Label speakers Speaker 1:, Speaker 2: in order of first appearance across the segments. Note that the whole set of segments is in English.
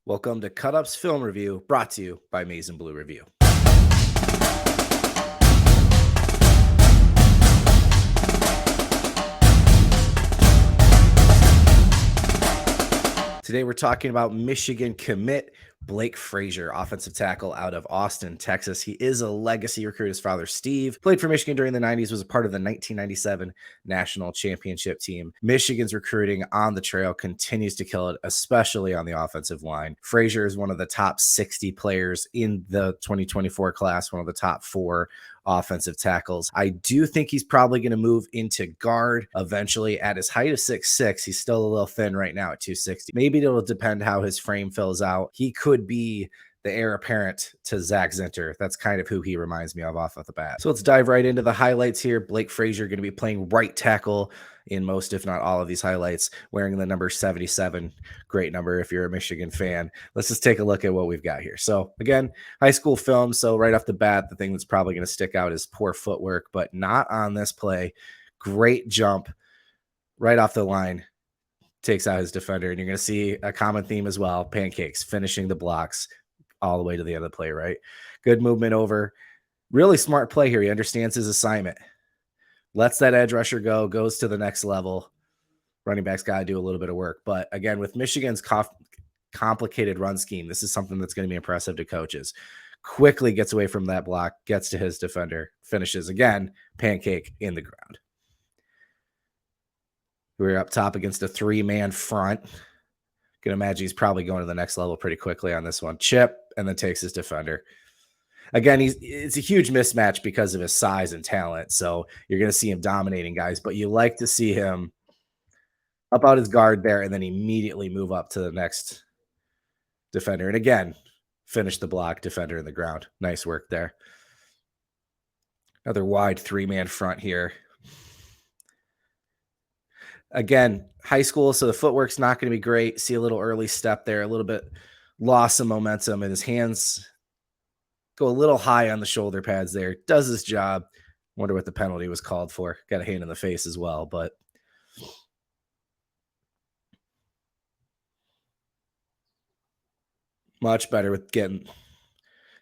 Speaker 1: Welcome to Cut Up's Film Review, brought to you by Maize and Blue Review. Today we're talking about Michigan commit Blake Frazier, offensive tackle out of Austin, Texas. He is a legacy recruit. His father, Steve, played for Michigan during the 90s, was a part of the 1997 national championship team. Michigan's recruiting on the trail continues to kill it, especially on the offensive line. Frazier is one of the top 60 players in the 2024 class, one of the top 4 offensive tackles. I do think he's probably going to move into guard eventually. At his height of 6'6", he's still a little thin right now at 260. Maybe it'll depend how his frame fills out. He could be the heir apparent to Zach Zinter. That's kind of who he reminds me of off the bat. So let's dive right into the highlights here. Blake Frazier going to be playing right tackle in most, if not all, of these highlights, wearing the number 77. Great number if you're a Michigan fan. Let's just take a look at what we've got here. So again, high school film. So right off the bat, the thing that's probably going to stick out is poor footwork, but not on this play. Great jump right off the line. Takes out his defender, and you're going to see a common theme as well. Pancakes, finishing the blocks all the way to the end of the play, right? Good movement over. Really smart play here. He understands his assignment. Lets that edge rusher go, goes to the next level. Running backs got to do a little bit of work. But again, with Michigan's complicated run scheme, this is something that's going to be impressive to coaches. Quickly gets away from that block, gets to his defender, finishes again, pancake in the ground. We're up top against a 3-man front. Can imagine he's probably going to the next level pretty quickly on this one. Chip, and then takes his defender. Again, it's a huge mismatch because of his size and talent. So you're going to see him dominating guys, but you like to see him up out his guard there and then immediately move up to the next defender. And again, finish the block, defender in the ground. Nice work there. Another wide 3-man front here. Again, high school, so the footwork's not going to be great. See a little early step there, a little bit loss of momentum, and his hands go a little high on the shoulder pads there. Does his job. Wonder what the penalty was called for. Got a hand in the face as well, but much better with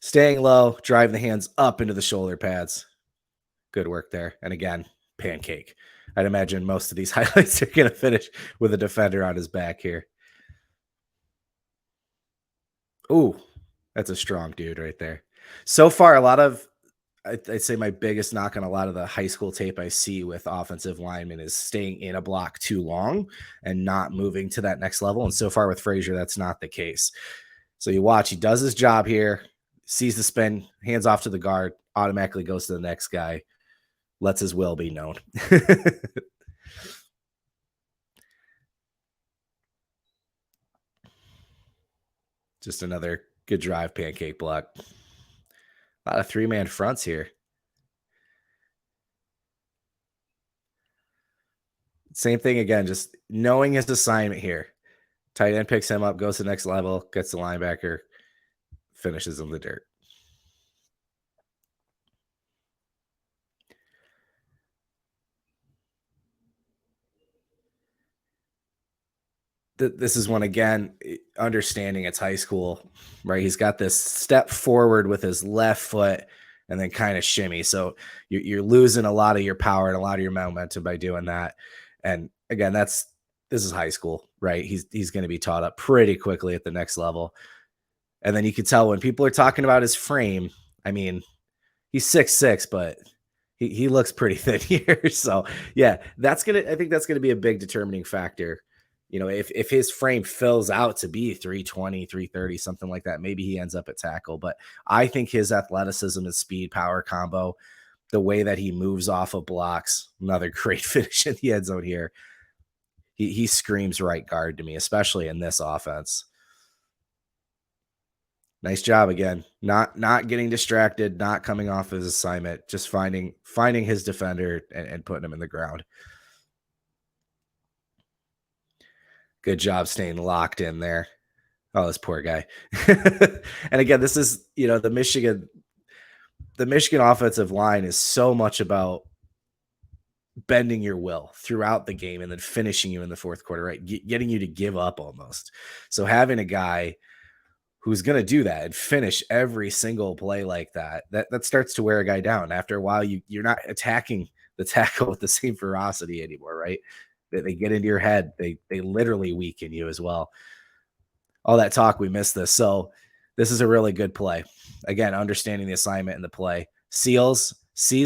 Speaker 1: staying low, driving the hands up into the shoulder pads. Good work there. And again, pancake. I'd imagine most of these highlights are going to finish with a defender on his back here. Ooh, that's a strong dude right there. So far, I'd say my biggest knock on a lot of the high school tape I see with offensive linemen is staying in a block too long and not moving to that next level. And so far with Frazier, that's not the case. So you watch, he does his job here, sees the spin, hands off to the guard, automatically goes to the next guy, lets his will be known. Just another good drive pancake block. A lot of 3-man fronts here. Same thing again, just knowing his assignment here. Tight end picks him up, goes to the next level, gets the linebacker, finishes in the dirt. This is one, again, understanding it's high school, right? He's got this step forward with his left foot and then kind of shimmy. So you're losing a lot of your power and a lot of your momentum by doing that. And again, this is high school, right? He's going to be taught up pretty quickly at the next level. And then you can tell when people are talking about his frame, I mean, he's 6'6", but he looks pretty thin here. So yeah, I think that's going to be a big determining factor. You know, if his frame fills out to be 320, 330, something like that, maybe he ends up at tackle. But I think his athleticism and speed power combo, the way that he moves off of blocks, another great finish in the end zone here. He screams right guard to me, especially in this offense. Nice job again. Not getting distracted, not coming off his assignment, just finding his defender and putting him in the ground. Good job staying locked in there. Oh, this poor guy. And again, this is, the Michigan offensive line is so much about bending your will throughout the game and then finishing you in the fourth quarter, right? Getting you to give up almost. So having a guy who's going to do that and finish every single play like that. That starts to wear a guy down. After a while, you're not attacking the tackle with the same ferocity anymore, right? They get into your head. They literally weaken you as well. All that talk, we missed this. So this is a really good play. Again, understanding the assignment and the play. Sees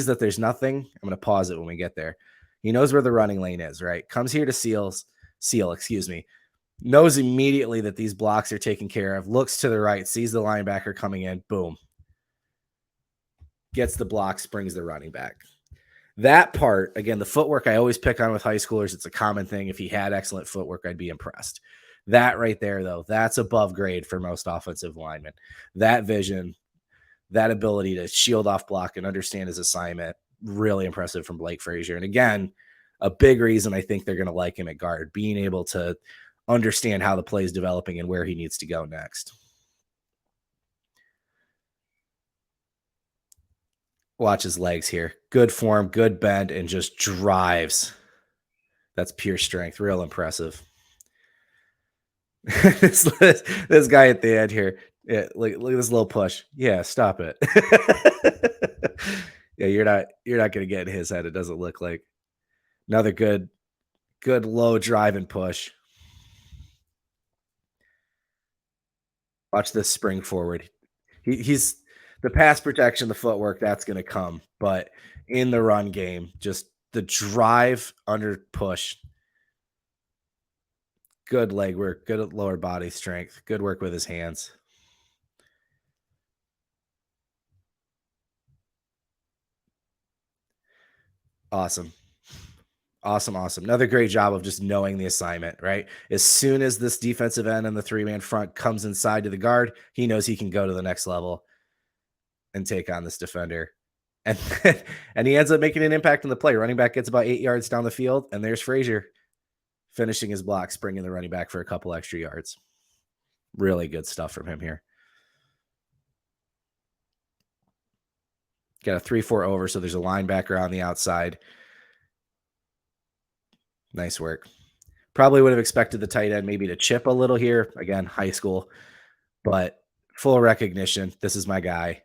Speaker 1: that there's nothing. I'm going to pause it when we get there. He knows where the running lane is, right? Comes here to seal, excuse me. Knows immediately that these blocks are taken care of, looks to the right, sees the linebacker coming in, boom. Gets the block, springs the running back. That part, again, the footwork I always pick on with high schoolers. It's a common thing. If he had excellent footwork, I'd be impressed. That right there, though, that's above grade for most offensive linemen. That vision, that ability to shield off block and understand his assignment, really impressive from Blake Frazier. And again, a big reason I think they're going to like him at guard, being able to understand how the play is developing and where he needs to go next. Watch his legs here. Good form, good bend, and just drives. That's pure strength. Real impressive. this guy at the end here. Yeah, look at this little push. Yeah, stop it. Yeah, you're not gonna get in his head. It doesn't look like. Another good low drive and push. Watch this spring forward. He's the pass protection, the footwork, that's gonna come. But in the run game, just the drive under push. Good leg work, good lower body strength, good work with his hands. Awesome. Awesome, awesome. Another great job of just knowing the assignment, right? As soon as this defensive end and the three-man front comes inside to the guard, he knows he can go to the next level and take on this defender. And and he ends up making an impact in the play. Running back gets about 8 yards down the field, and there's Frazier finishing his block, springing the running back for a couple extra yards. Really good stuff from him here. Got a 3-4 over, so there's a linebacker on the outside. Nice work. Probably would have expected the tight end maybe to chip a little here. Again, high school, but full recognition. This is my guy.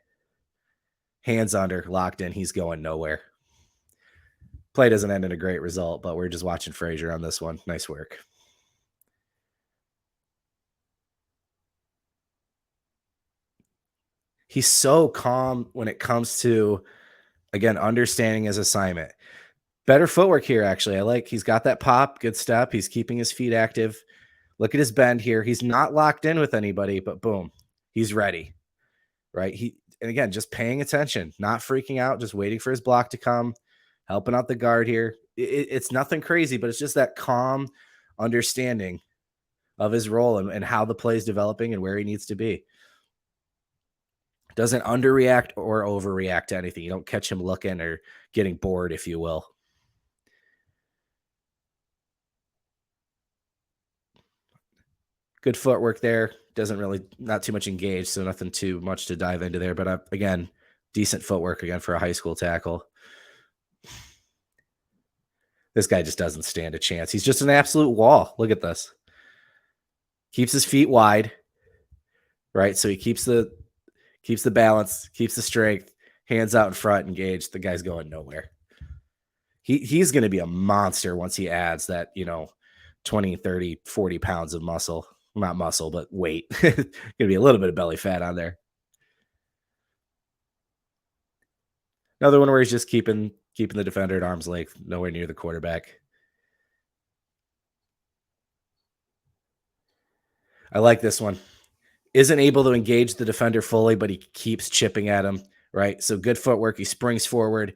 Speaker 1: Hands under, locked in. He's going nowhere. Play doesn't end in a great result, but we're just watching Frazier on this one. Nice work. He's so calm when it comes to, again, understanding his assignment. Better footwork here, actually. I like he's got that pop, good step. He's keeping his feet active. Look at his bend here. He's not locked in with anybody, but boom, he's ready, right? And again, just paying attention, not freaking out, just waiting for his block to come, helping out the guard here. It's nothing crazy, but it's just that calm understanding of his role and how the play is developing and where he needs to be. Doesn't underreact or overreact to anything. You don't catch him looking or getting bored, if you will. Good footwork there. Doesn't really, not too much engaged, so nothing too much to dive into there. But again, decent footwork again for a high school tackle. This guy just doesn't stand a chance. He's just an absolute wall. Look at this. Keeps his feet wide, right? So he keeps the balance, keeps the strength, hands out in front, engaged. The guy's going nowhere. He's going to be a monster once he adds that, 20, 30, 40 pounds of muscle. Not muscle, but weight. Going to be a little bit of belly fat on there. Another one where he's just keeping the defender at arm's length, nowhere near the quarterback. I like this one. Isn't able to engage the defender fully, but he keeps chipping at him, right? So good footwork. He springs forward,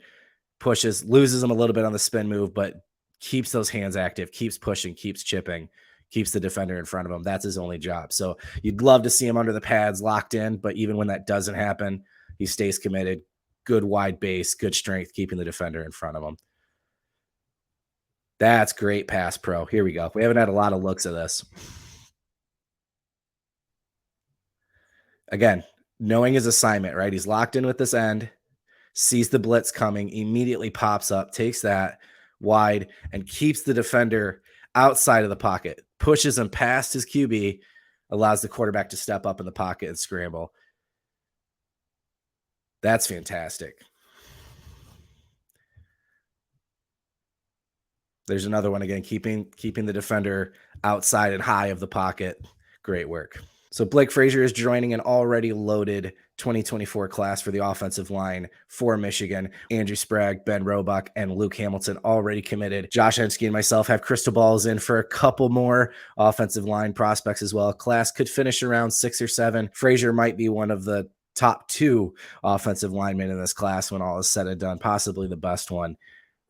Speaker 1: pushes, loses him a little bit on the spin move, but keeps those hands active, keeps pushing, keeps chipping, keeps the defender in front of him. That's his only job. So you'd love to see him under the pads locked in, but even when that doesn't happen, he stays committed. Good wide base, good strength, keeping the defender in front of him. That's great pass pro. Here we go. We haven't had a lot of looks at this. Again, knowing his assignment, right? He's locked in with this end, sees the blitz coming, immediately pops up, takes that wide, and keeps the defender outside of the pocket, pushes him past his QB, allows the quarterback to step up in the pocket and scramble. That's fantastic. There's another one again, keeping the defender outside and high of the pocket. Great work. So Blake Frazier is joining an already loaded 2024 class for the offensive line for Michigan. Andrew Sprague, Ben Roebuck, and Luke Hamilton already committed. Josh Henske and myself have crystal balls in for a couple more offensive line prospects as well. Class could finish around 6 or 7. Frazier might be one of the top 2 offensive linemen in this class when all is said and done, possibly the best one.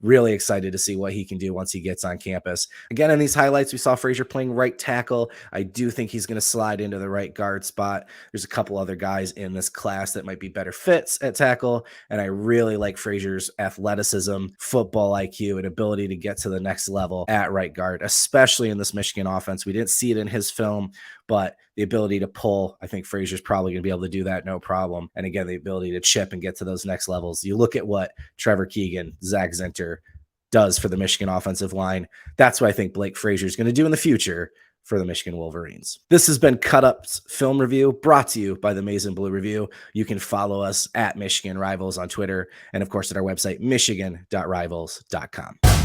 Speaker 1: Really excited to see what he can do once he gets on campus. Again, in these highlights, we saw Frazier playing right tackle. I do think he's going to slide into the right guard spot. There's a couple other guys in this class that might be better fits at tackle, and I really like Frazier's athleticism, football IQ, and ability to get to the next level at right guard, especially in this Michigan offense. We didn't see it in his film, but the ability to pull, I think Frazier's probably going to be able to do that no problem. And again, the ability to chip and get to those next levels. You look at what Trevor Keegan, Zach Zinter does for the Michigan offensive line. That's what I think Blake Frazier is going to do in the future for the Michigan Wolverines. This has been Cut Up's film review, brought to you by the Maize and Blue Review. You can follow us at Michigan Rivals on Twitter and, of course, at our website, michigan.rivals.com.